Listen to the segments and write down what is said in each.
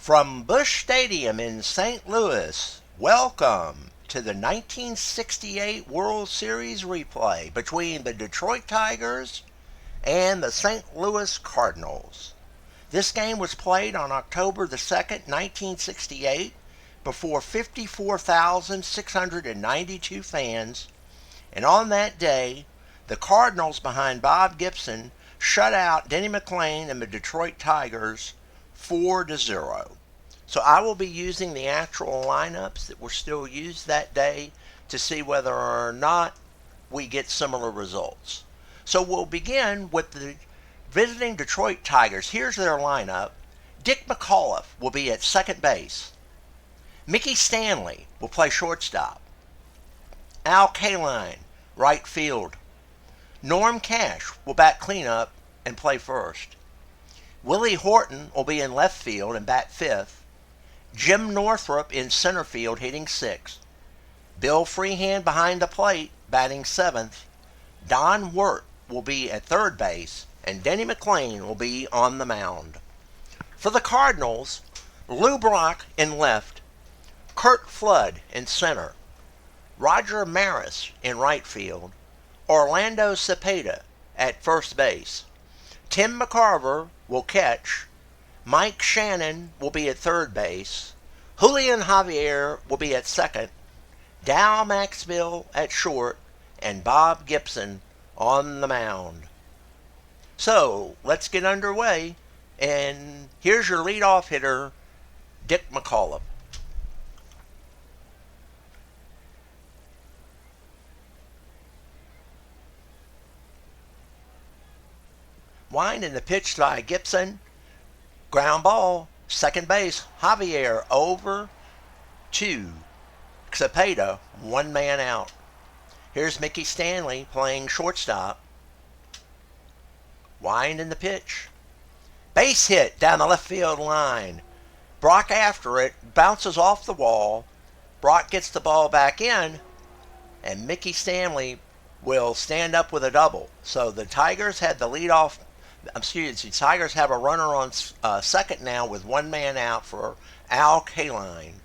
From Busch Stadium in St. Louis, welcome to the 1968 World Series replay between the Detroit Tigers and the St. Louis Cardinals. This game was played on October the 2nd, 1968, before 54,692 fans, and on that day, the Cardinals behind Bob Gibson shut out Denny McLain and the Detroit Tigers 4-0. So I will be using the actual lineups that were still used that day to see whether or not we get similar results. So we'll begin with the visiting Detroit Tigers. Here's their lineup. Dick McAuliffe will be at second base. Mickey Stanley will play shortstop. Al Kaline, right field. Norm Cash will bat cleanup and play first. Willie Horton will be in left field and bat fifth. Jim Northrup in center field hitting sixth. Bill Freehand behind the plate batting seventh. Don Wirt will be at third base, and Denny McLain will be on the mound. For the Cardinals, Lou Brock in left, Curt Flood in center, Roger Maris in right field, Orlando Cepeda at first base. Tim McCarver will catch. Mike Shannon will be at third base. Julian Javier will be at second. Dow Maxville at short. And Bob Gibson on the mound. So, let's get underway. And here's your leadoff hitter, Dick McAuliffe. Wind in the pitch by Gibson. Ground ball, second base. Javier over to Cepeda, one man out. Here's Mickey Stanley playing shortstop. Wind in the pitch. Base hit down the left field line. Brock after it, bounces off the wall. Brock gets the ball back in, and Mickey Stanley will stand up with a double. So the Tigers had the leadoff. The Tigers have a runner on second now with one man out for Al Kaline.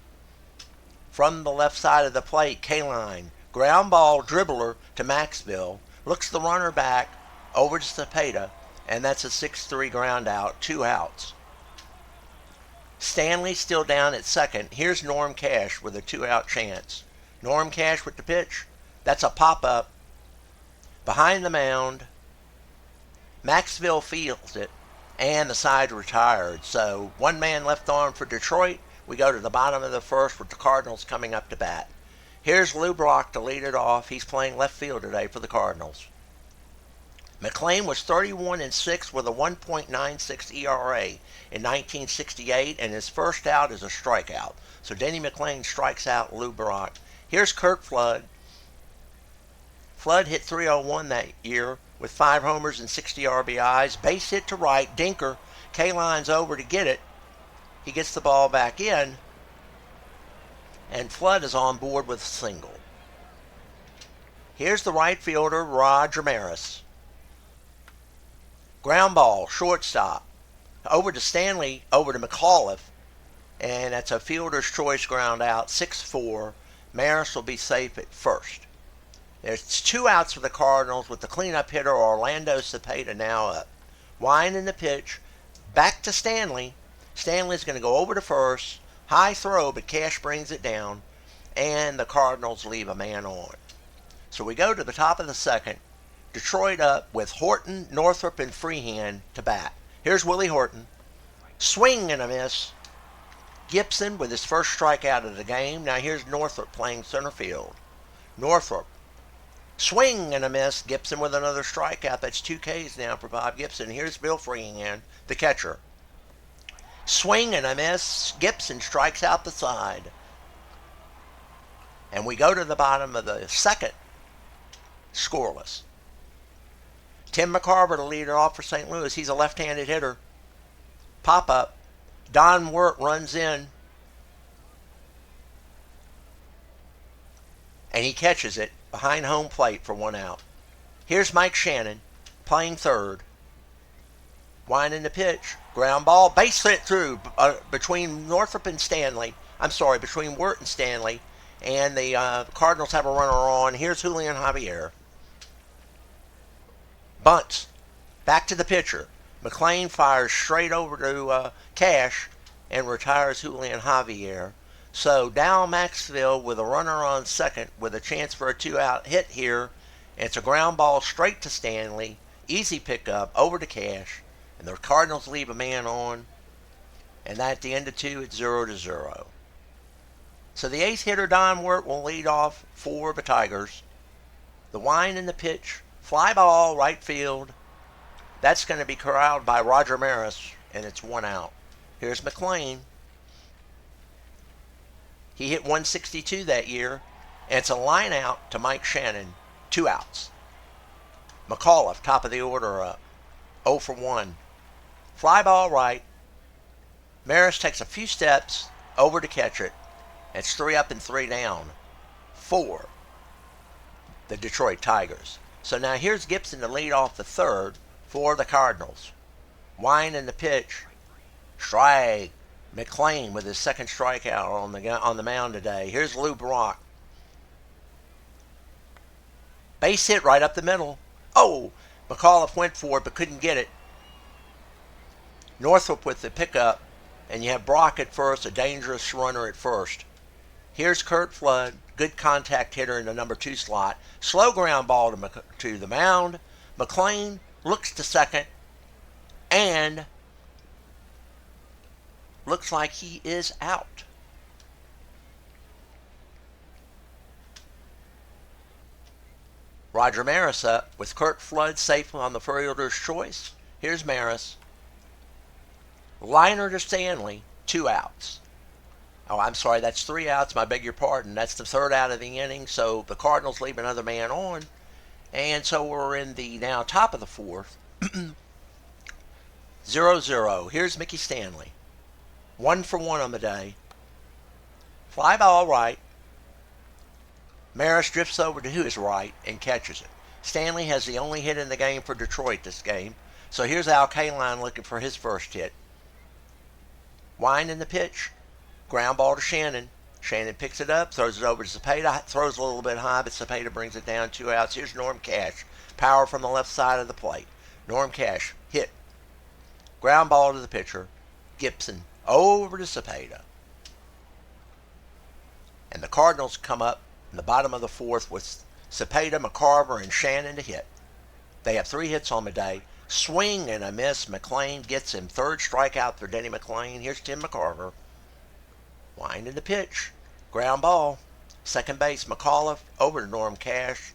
From the left side of the plate, Kaline, ground ball dribbler to Maxville, looks the runner back over to Cepeda, and that's a 6-3 ground out, 2 outs. Stanley still down at second. Here's Norm Cash with a 2-out chance. Norm Cash with the pitch. That's a pop-up. Behind the mound, Maxville fields it, and the side retired. So one man left on for Detroit. We go to the bottom of the first with the Cardinals coming up to bat. Here's Lou Brock to lead it off. He's playing left field today for the Cardinals. McLain was 31-6 with a 1.96 ERA in 1968, and his first out is a strikeout. So Denny McLain strikes out Lou Brock. Here's Curt Flood. Flood hit .301 that year with 5 homers and 60 RBIs. Base hit to right. Dinker. Kaline's over to get it. He gets the ball back in, and Flood is on board with a single. Here's the right fielder, Roger Maris. Ground ball, shortstop. Over to Stanley, over to McAuliffe, and that's a fielder's choice ground out, 6-4. Maris will be safe at first. There's 2 outs for the Cardinals with the cleanup hitter, Orlando Cepeda, now up. Wind in the pitch, back to Stanley. Stanley's going to go over to first. High throw, but Cash brings it down, and the Cardinals leave a man on. So we go to the top of the second. Detroit up with Horton, Northrup, and Freehand to bat. Here's Willie Horton. Swing and a miss. Gibson with his first strikeout of the game. Now here's Northrup playing center field. Northrup. Swing and a miss. Gibson with another strikeout. That's 2 Ks now for Bob Gibson. Here's Bill Freehand, the catcher. Swing and a miss. Gibson strikes out the side. And we go to the bottom of the second. Scoreless. Tim McCarver to lead it off for St. Louis. He's a left-handed hitter. Pop-up. Don Wirt runs in. And he catches it behind home plate for 1 out. Here's Mike Shannon playing third. Winding the pitch. Ground ball. Base hit through between Northrop and Stanley. I'm sorry, between Wirt and Stanley. And the Cardinals have a runner on. Here's Julian Javier. Bunts. Back to the pitcher. McLain fires straight over to Cash and retires Julian Javier. So Dow Maxfield with a runner on second with a chance for a 2-out hit here. And it's a ground ball straight to Stanley. Easy pickup over to Cash. And the Cardinals leave a man on. And at the end of 2, it's 0-0. So the ace hitter, Don Wirt, will lead off for the Tigers. The wind in the pitch. Fly ball, right field. That's going to be corralled by Roger Maris, and it's 1 out. Here's McLain. He hit 162 that year, and it's a line out to Mike Shannon. 2 outs. McAuliffe, top of the order, up. 0 for 1. Fly ball right. Maris takes a few steps over to catch it. It's 3 up and 3 down for the Detroit Tigers. So now here's Gibson to lead off the third for the Cardinals. Wind in the pitch. Strike. McLain with his second strikeout on the mound today. Here's Lou Brock. Base hit right up the middle. Oh, McAuliffe went for it but couldn't get it. Northrop with the pickup, and you have Brock at first, a dangerous runner at first. Here's Curt Flood, good contact hitter in the number 2 slot. Slow ground ball to the mound. McLain looks to second, and looks like he is out. Roger Maris up with Curt Flood safe on the fielder's choice. Here's Maris. Liner to Stanley, 2 outs. Oh, I'm sorry, that's 3 outs. I beg your pardon. That's the 3rd out of the inning, so the Cardinals leave another man on. And so we're in the now top of the 4th. 0-0. Here's Mickey Stanley. 1 for 1 on the day. Fly ball right. Maris drifts over to his right and catches it. Stanley has the only hit in the game for Detroit this game. So here's Al Kaline looking for his first hit. Wind in the pitch. Ground ball to Shannon. Shannon picks it up, throws it over to Cepeda, throws a little bit high, but Cepeda brings it down 2 outs. Here's Norm Cash. Power from the left side of the plate. Norm Cash, hit. Ground ball to the pitcher. Gibson, over to Cepeda. And the Cardinals come up in the bottom of the 4th with Cepeda, McCarver, and Shannon to hit. They have 3 hits on the day. Swing and a miss. McLain gets him. 3rd strikeout for Denny McLain. Here's Tim McCarver. Wind in the pitch. Ground ball. Second base, McAuliffe. Over to Norm Cash.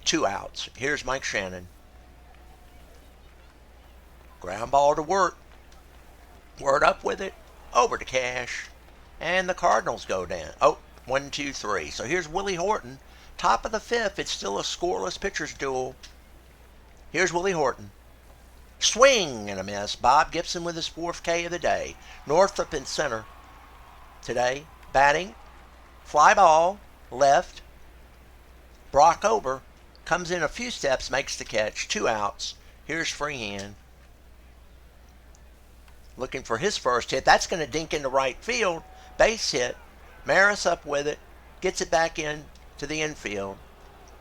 2 outs. Here's Mike Shannon. Ground ball to Wirt. Wirt up with it. Over to Cash. And the Cardinals go down. Oh, 1, 2, 3. So here's Willie Horton. Top of the 5th. It's still a scoreless pitcher's duel. Here's Willie Horton. Swing and a miss. Bob Gibson with his 4th K of the day. Northrop in center. Today, batting. Fly ball. Left. Brock over. Comes in a few steps. Makes the catch. 2 outs. Here's Freehan. Looking for his first hit. That's going to dink into right field. Base hit. Maris up with it. Gets it back in to the infield.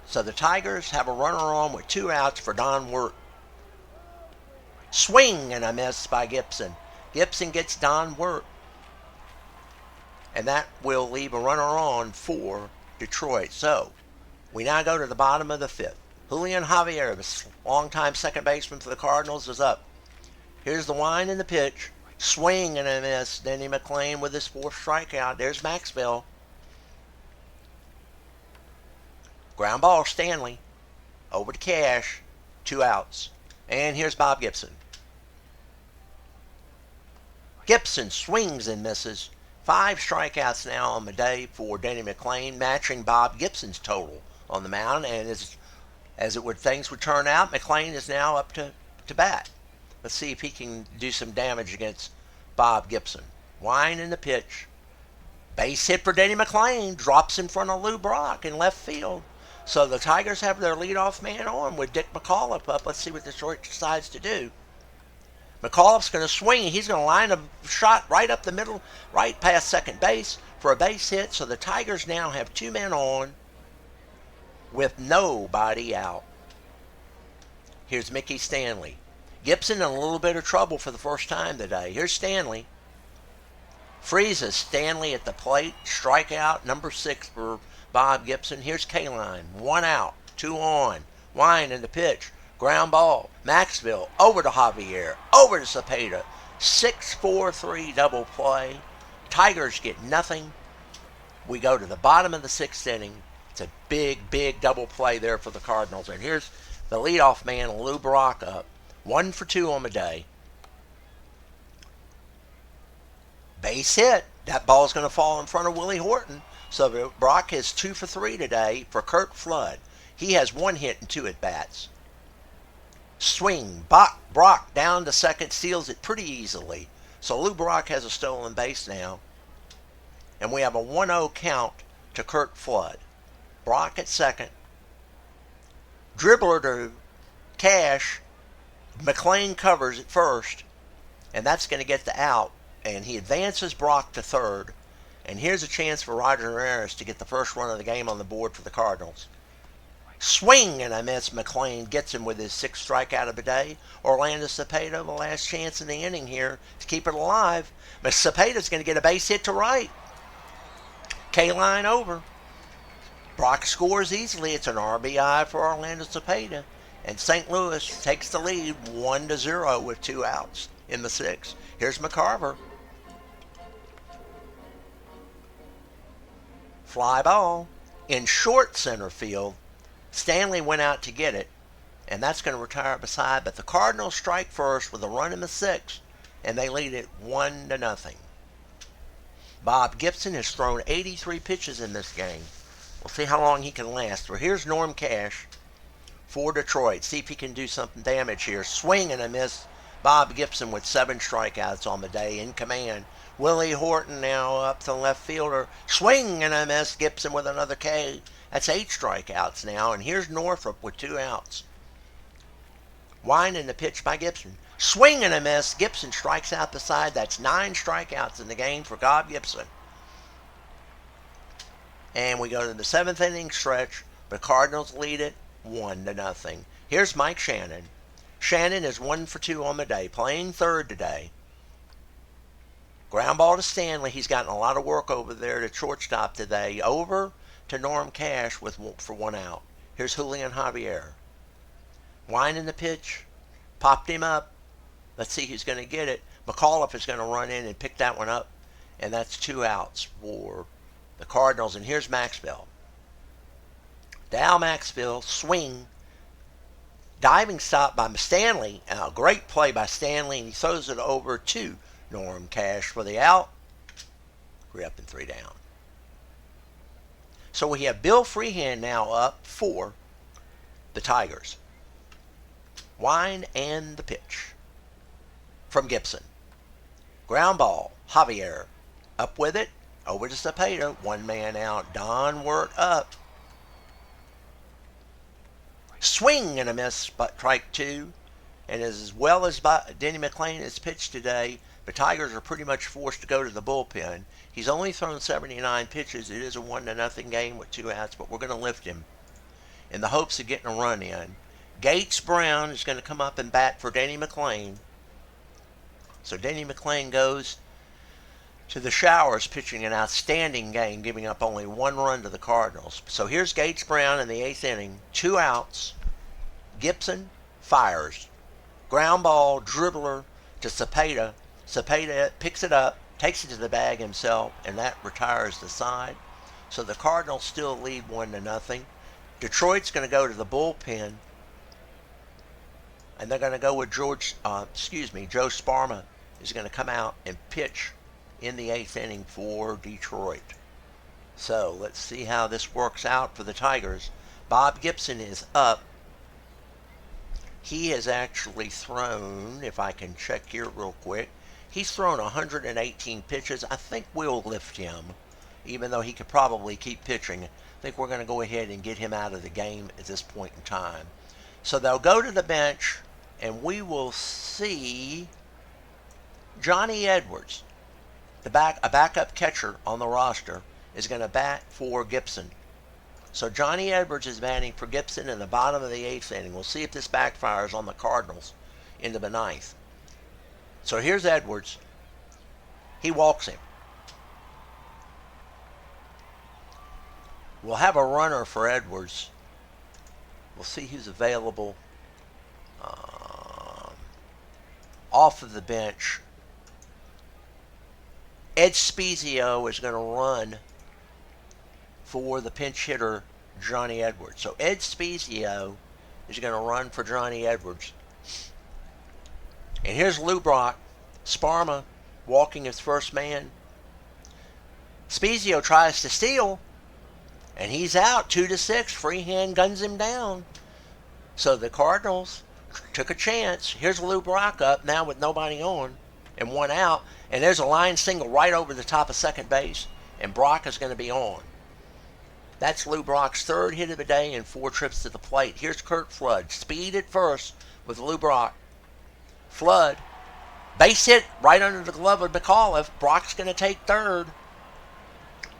So the Tigers have a runner on with 2 outs for Don Wirt. Swing and a miss by Gibson. Gibson gets Don Wirt. And that will leave a runner on for Detroit. So we now go to the bottom of the 5th. Julian Javier, the longtime second baseman for the Cardinals, is up. Here's the wind and the pitch. Swing and a miss. Denny McLain with his 4th strikeout. There's Maxwell. Ground ball, Stanley. Over to Cash. 2 outs. And here's Bob Gibson. Gibson swings and misses. 5 strikeouts now on the day for Denny McLain, matching Bob Gibson's total on the mound. And as things would turn out, McLain is now up to bat. Let's see if he can do some damage against Bob Gibson. Wind in the pitch. Base hit for Denny McLain. Drops in front of Lou Brock in left field. So the Tigers have their leadoff man on with Dick McAuliffe up. Let's see what Detroit decides to do. McAuliffe's going to swing. He's going to line a shot right up the middle, right past second base for a base hit. So the Tigers now have 2 men on with nobody out. Here's Mickey Stanley. Gibson in a little bit of trouble for the first time today. Here's Stanley. Freezes Stanley at the plate. Strikeout, number 6 for Bob Gibson. Here's Kaline. 1 out, 2 on. Wine in the pitch. Ground ball. Maxville over to Javier. Over to Cepeda. 6-4-3 double play. Tigers get nothing. We go to the bottom of the 6th inning. It's a big, big double play there for the Cardinals. And here's the leadoff man, Lou Brock, up. 1 for 2 on the day. Base hit. That ball's going to fall in front of Willie Horton. So Brock has 2 for 3 today for Kurt Flood. He has 1 hit and 2 at-bats. Swing. Brock down to second, steals it pretty easily. So Lou Brock has a stolen base now. And we have a 1-0 count to Kurt Flood. Brock at second. Dribbler to Cash. McLain covers at first. And that's going to get the out. And he advances Brock to third. And here's a chance for Roger Ramirez to get the first run of the game on the board for the Cardinals. Swing and a miss. McLain gets him with his 6th strikeout of the day. Orlando Cepeda, the last chance in the inning here to keep it alive. But Cepeda's going to get a base hit to right. K-line over. Brock scores easily. It's an RBI for Orlando Cepeda. And St. Louis takes the lead 1-0 with 2 outs in the 6th. Here's McCarver. Fly ball in short center field. Stanley went out to get it, and that's going to retire beside. But the Cardinals strike first with a run in the 6th, and they lead it 1-0. Bob Gibson has thrown 83 pitches in this game. We'll see how long he can last. Well, here's Norm Cash for Detroit. See if he can do something damage here. Swing and a miss. Bob Gibson with 7 strikeouts on the day in command. Willie Horton now up to the left fielder. Swing and a miss. Gibson with another K. That's 8 strikeouts now. And here's Northrop with 2 outs. Wine in the pitch by Gibson. Swing and a miss. Gibson strikes out the side. That's 9 strikeouts in the game for Bob Gibson. And we go to the 7th inning stretch. The Cardinals lead it 1-0. Here's Mike Shannon. Shannon is 1 for 2 on the day, playing third today. Ground ball to Stanley. He's gotten a lot of work over there to shortstop today. Over to Norm Cash for 1 out. Here's Julian Javier. Wine in the pitch. Popped him up. Let's see who's going to get it. McAuliffe is going to run in and pick that one up. And that's 2 outs for the Cardinals. And here's Maxville. Dow Maxville, swing. Diving stop by Stanley. A great play by Stanley. And he throws it over to Norm Cash for the out. 3 up and 3 down. So we have Bill Freehand now up for the Tigers. Wine and the pitch from Gibson. Ground ball. Javier up with it. Over to Cepeda. 1 man out. Don Wirt up. Swing and a miss, but strike 2. And as well as Denny McLain has pitched today, the Tigers are pretty much forced to go to the bullpen. He's only thrown 79 pitches. It is a 1-0 game with 2 outs, but we're going to lift him in the hopes of getting a run in. Gates Brown is going to come up and bat for Denny McLain. So Denny McLain goes to the Showers, pitching an outstanding game, giving up only 1 run to the Cardinals. So here's Gates Brown in the 8th inning. 2 outs. Gibson fires. Ground ball, dribbler to Cepeda. Cepeda picks it up, takes it to the bag himself, and that retires the side. So the Cardinals still lead 1-0. Detroit's going to go to the bullpen, and they're going to go with Joe Sparma is going to come out and pitch in the 8th inning for Detroit. So let's see how this works out for the Tigers. Bob Gibson is up. He has actually thrown, if I can check here real quick, he's thrown 118 pitches. I think we'll lift him, even though he could probably keep pitching. I think we're going to go ahead and get him out of the game at this point in time. So they'll go to the bench, and we will see Johnny Edwards, a backup catcher on the roster, is going to bat for Gibson. So Johnny Edwards is batting for Gibson in the bottom of the 8th inning. We'll see if this backfires on the Cardinals into the 9th. So here's Edwards. He walks him. We'll have a runner for Edwards. We'll see who's available off of the bench. Ed Spezio is going to run for the pinch hitter, Johnny Edwards. So Ed Spezio is going to run for Johnny Edwards. And here's Lou Brock, Sparma, walking his first man. Spezio tries to steal, and he's out 2-6. Freehand guns him down. So the Cardinals took a chance. Here's Lou Brock up now with nobody on and one out. And there's a line single right over the top of second base. And Brock is going to be on. That's Lou Brock's 3rd hit of the day and 4 trips to the plate. Here's Curt Flood. Speed at first with Lou Brock. Flood. Base hit right under the glove of McAuliffe. Brock's going to take 3rd.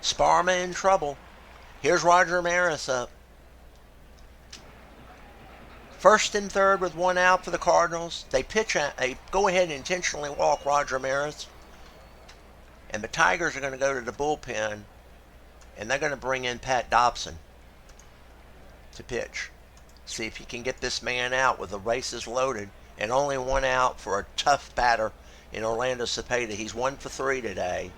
Sparma in trouble. Here's Roger Maris up. 1st and 3rd with 1 out for the Cardinals. They go ahead and intentionally walk Roger Maris. And the Tigers are going to go to the bullpen. And they're going to bring in Pat Dobson to pitch. See if he can get this man out with the bases loaded. And only 1 out for a tough batter in Orlando Cepeda. He's 1 for 3 today.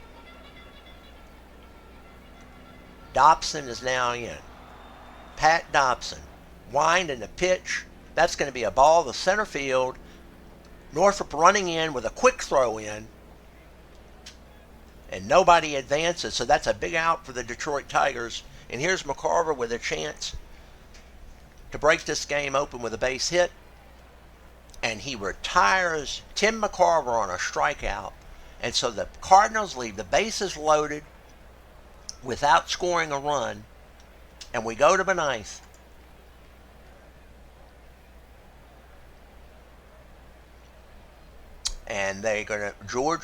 Dobson is now in. Pat Dobson. Wind and the pitch. That's going to be a ball to center field. Northrop running in with a quick throw in. And nobody advances. So that's a big out for the Detroit Tigers. And here's McCarver with a chance to break this game open with a base hit. And he retires Tim McCarver on a strikeout. And so the Cardinals leave the bases loaded without scoring a run. And we go to the 9th. And they're going to, Joe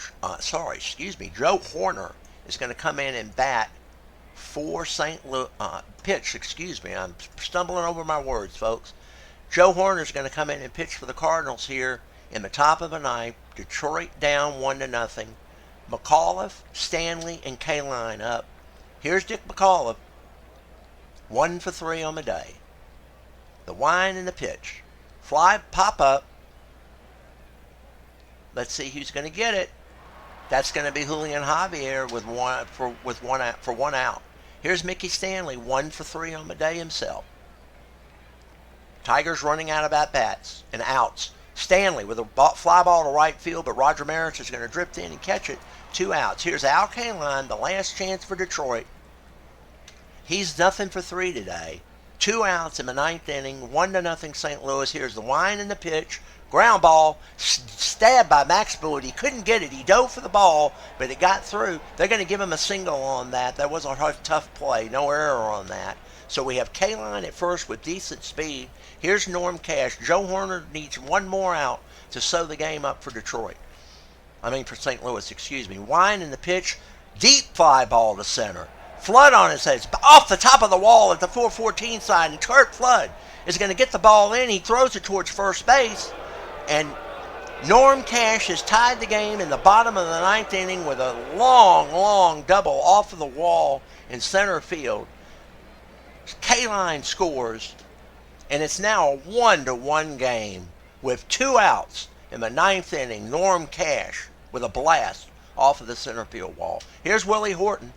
Horner is going to come in and bat for St. Louis, I'm stumbling over my words, folks. Joe Horner is going to come in and pitch for the Cardinals here in the top of the 9th. Detroit down 1-0. McAuliffe, Stanley, and Kaline up. Here's Dick McAuliffe. 1 for 3 on the day. The wind and the pitch. Fly, pop up. Let's see who's going to get it. That's going to be Julian Javier with one out. Here's Mickey Stanley, 1 for 3 on the day himself. Tigers running out of at-bats and outs. Stanley with a fly ball to right field, but Roger Maris is going to drift in and catch it. 2 outs. Here's Al Kaline, the last chance for Detroit. He's nothing for 3 today. 2 outs in the 9th inning, 1-0 St. Louis. Here's the wind and the pitch. Ground ball, stabbed by Max Boyd. He couldn't get it. He dove for the ball, but it got through. They're going to give him a single on that. That was a tough play. No error on that. So we have Kaline at first with decent speed. Here's Norm Cash. Joe Horner needs 1 more out to sew the game up for for St. Louis, excuse me. Wind in the pitch. Deep fly ball to center. Flood on his head. It's off the top of the wall at the 414 side. And Curt Flood is going to get the ball in. He throws it towards first base. And Norm Cash has tied the game in the bottom of the 9th inning with a long double off of the wall in center field. Kaline scores, and it's now a 1-1 game with 2 outs in the 9th inning. Norm Cash with a blast off of the center field wall. Here's Willie Horton.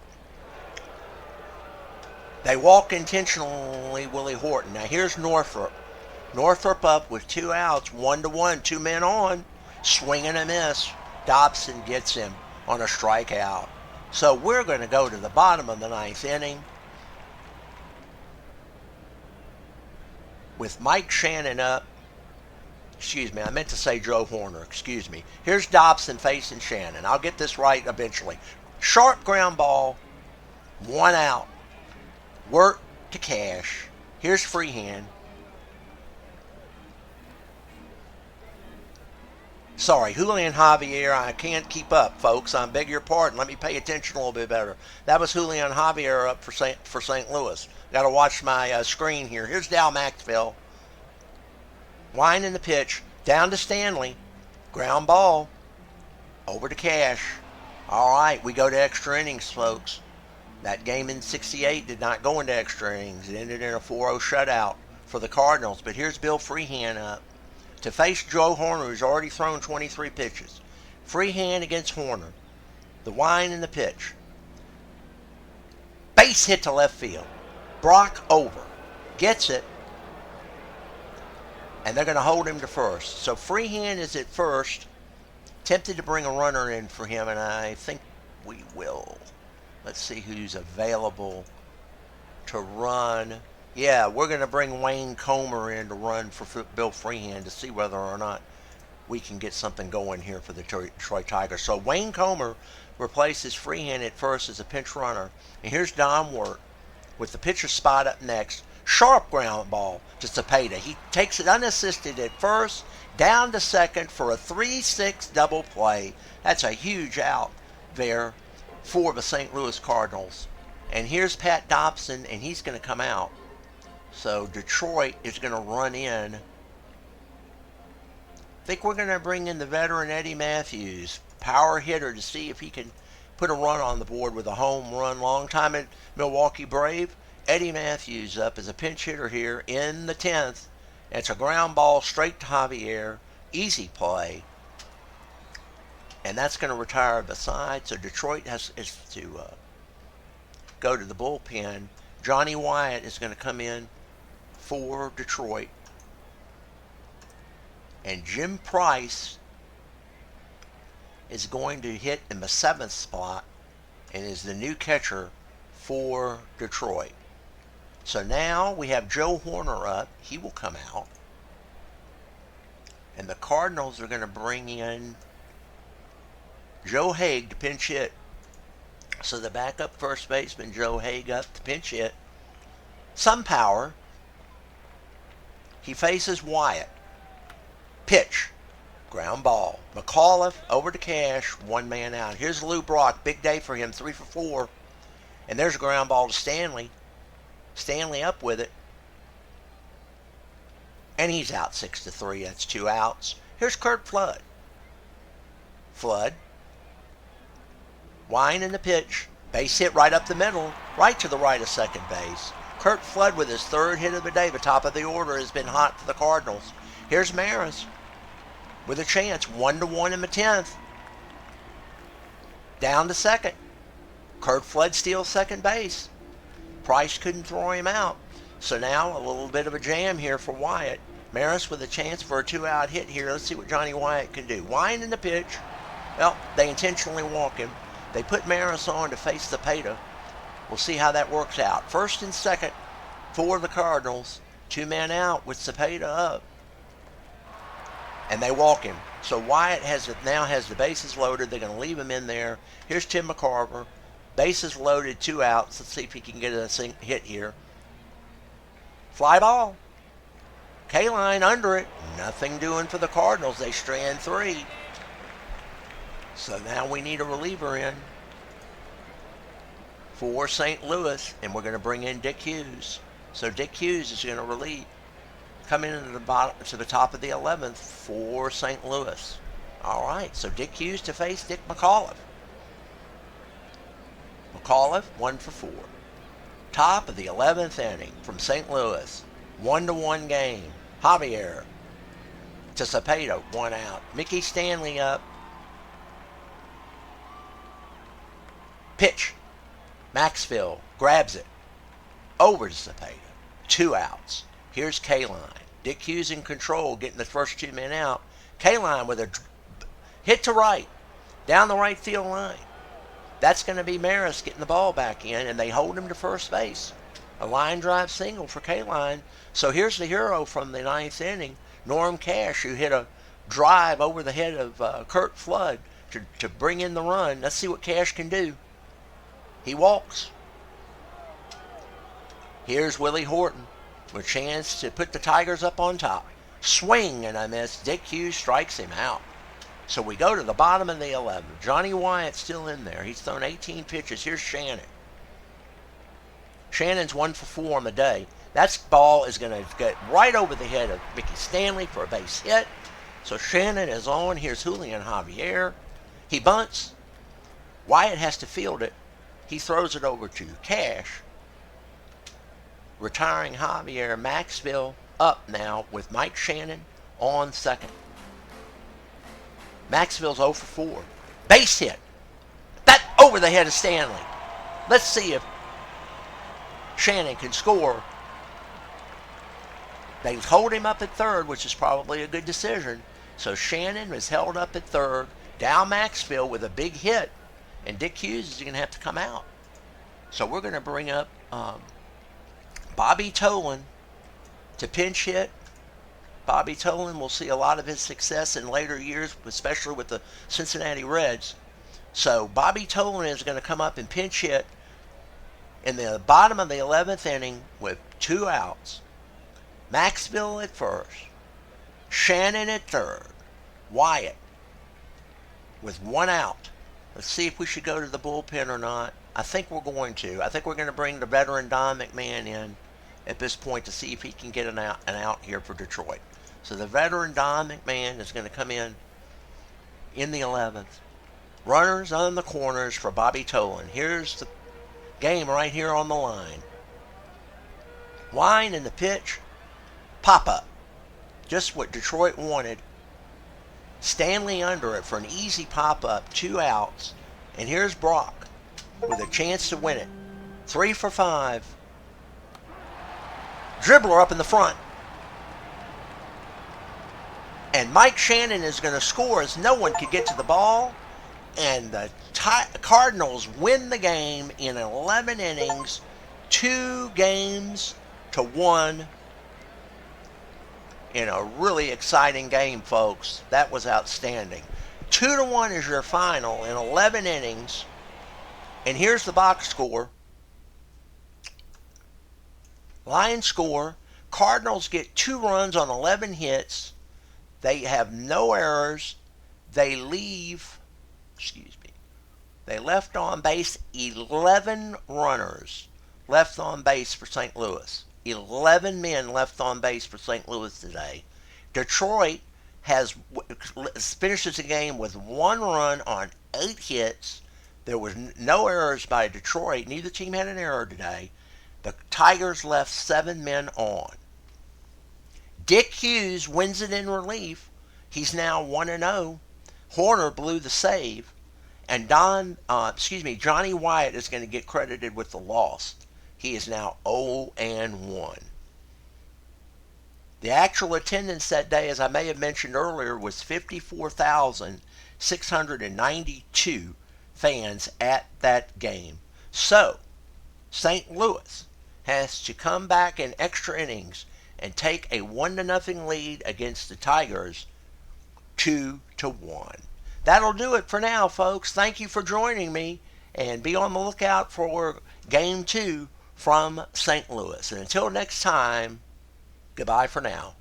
They walk intentionally Willie Horton. Now here's Northrop. Northrop up with 2 outs, 1-1, 2 men on, swing and a miss. Dobson gets him on a strikeout. So we're going to go to the bottom of the 9th inning with Mike Shannon up. Excuse me, I meant to say Joe Horner. Excuse me. Here's Dobson facing Shannon. I'll get this right eventually. Sharp ground ball, 1 out. Work to Cash. Here's Freehand. Sorry, Julian Javier. I can't keep up, folks. I beg your pardon. Let me pay attention a little bit better. That was Julian Javier up for St. Louis. Got to watch my screen here. Here's Dal Maxwell. Wine in the pitch. Down to Stanley. Ground ball. Over to Cash. All right, we go to extra innings, folks. That game in 68 did not go into extra innings. It ended in a 4-0 shutout for the Cardinals. But here's Bill Freehan up to face Joe Horner, who's already thrown 23 pitches. Freehan against Horner. The wine and the pitch. Base hit to left field. Brock over. Gets it. And they're going to hold him to first. So Freehan is at first. Tempted to bring a runner in for him, and I think we will. Let's see who's available to run. Yeah, we're going to bring Wayne Comer in to run for Bill Freehan to see whether or not we can get something going here for the Detroit Tigers. So Wayne Comer replaces Freehan at first as a pinch runner. And here's Don Wirt with the pitcher spot up next. Sharp ground ball to Cepeda. He takes it unassisted at first, down to second for a 3-6 double play. That's a huge out there for the St. Louis Cardinals. And here's Pat Dobson, and he's going to come out. So Detroit is going to run in. I think we're going to bring in the veteran Eddie Matthews, power hitter, to see if he can put a run on the board with a home run. Long time at Milwaukee Brave. Eddie Matthews up as a pinch hitter here in the 10th. It's a ground ball straight to Javier. Easy play. And that's going to retire the side. So Detroit is to go to the bullpen. Johnny Wyatt is going to come in for Detroit. And Jim Price is going to hit in the 7th spot and is the new catcher for Detroit. So now we have Joe Horner up. He will come out. And the Cardinals are going to bring in Joe Haig to pinch hit. So the backup first baseman, Joe Haig, up to pinch hit. Some power. He faces Wyatt. Pitch. Ground ball. McAuliffe over to Cash. One man out. Here's Lou Brock. Big day for him. 3 for 4. And there's a ground ball to Stanley. Stanley up with it. And he's out 6-3. That's 2 outs. Here's Curt Flood. Flood. Wine in the pitch. Base hit right up the middle. Right to the right of second base. Curt Flood with his 3rd hit of the day. The top of the order has been hot for the Cardinals. Here's Maris with a chance. 1-1 in the 10th. Down to second. Curt Flood steals second base. Price couldn't throw him out. So now a little bit of a jam here for Wyatt. Maris with a chance for a 2-out hit here. Let's see what Johnny Wyatt can do. Wine in the pitch. Well, they intentionally walk him. They put Maris on to face Cepeda. We'll see how that works out. First and second for the Cardinals. 2 men out with Cepeda up. And they walk him. So Wyatt now has the bases loaded. They're going to leave him in there. Here's Tim McCarver. Bases loaded, 2 outs. Let's see if he can get a hit here. Fly ball. K-line under it. Nothing doing for the Cardinals. They strand 3. So now we need a reliever in for St. Louis. And we're going to bring in Dick Hughes. So Dick Hughes is going to relieve. Come in to the top of the 11th for St. Louis. All right. So Dick Hughes to face Dick McAuliffe. McAuliffe, 1 for 4. Top of the 11th inning from St. Louis. 1-1 game. Javier to Cepeda, 1 out. Mickey Stanley up. Pitch. Maxfield grabs it. Over to Cepeda. 2 outs. Here's K-line. Dick Hughes in control, getting the first 2 men out. K-line with a hit to right. Down the right field line. That's going to be Maris getting the ball back in, and they hold him to first base. A line drive single for K-line. So here's the hero from the 9th inning, Norm Cash, who hit a drive over the head of Curt Flood to bring in the run. Let's see what Cash can do. He walks. Here's Willie Horton with a chance to put the Tigers up on top. Swing and a miss. Dick Hughes strikes him out. So we go to the bottom of the 11th. Johnny Wyatt's still in there. He's thrown 18 pitches. Here's Shannon. Shannon's 1 for 4 on the day. That ball is going to get right over the head of Mickey Stanley for a base hit. So Shannon is on. Here's Julian Javier. He bunts. Wyatt has to field it. He throws it over to Cash. Retiring Javier. Maxville up now with Mike Shannon on second. Maxville's 0 for 4. Base hit. That over the head of Stanley. Let's see if Shannon can score. They hold him up at third, which is probably a good decision. So Shannon is held up at third. Down Maxville with a big hit. And Dick Hughes is going to have to come out. So we're going to bring up Bobby Tolan to pinch hit. Bobby Tolan will see a lot of his success in later years, especially with the Cincinnati Reds. So Bobby Tolan is going to come up and pinch hit in the bottom of the 11th inning with 2 outs. Maxville at first. Shannon at third. Wyatt with 1 out. Let's see if we should go to the bullpen or not. I think we're going to. I think we're going to bring the veteran Don McMahon in at this point to see if he can get an out here for Detroit. So the veteran Don McMahon is going to come in the 11th. Runners on the corners for Bobby Tolan. Here's the game right here on the line. Line in the pitch. Pop up. Just what Detroit wanted. Stanley under it for an easy pop up. 2 outs. And here's Brock with a chance to win it. 3 for 5. Dribbler up in the front. And Mike Shannon is going to score as no one could get to the ball. And the Cardinals win the game in 11 innings, 2-1 in a really exciting game, folks. That was outstanding. 2-1 is your final in 11 innings. And here's the box score. Lions score. Cardinals get 2 runs on 11 hits. They have no errors. They left on base 11 runners left on base for St. Louis. 11 men left on base for St. Louis today. Detroit finishes the game with 1 run on 8 hits. There was no errors by Detroit. Neither team had an error today. The Tigers left 7 men on. Dick Hughes wins it in relief. He's now 1-0. Horner blew the save. And Johnny Wyatt is going to get credited with the loss. He is now 0-1. The actual attendance that day, as I may have mentioned earlier, was 54,692 fans at that game. So, St. Louis has to come back in extra innings and take a 1-0 lead against the Tigers, 2-1. That'll do it for now, folks. Thank you for joining me, and be on the lookout for Game 2 from St. Louis. And until next time, goodbye for now.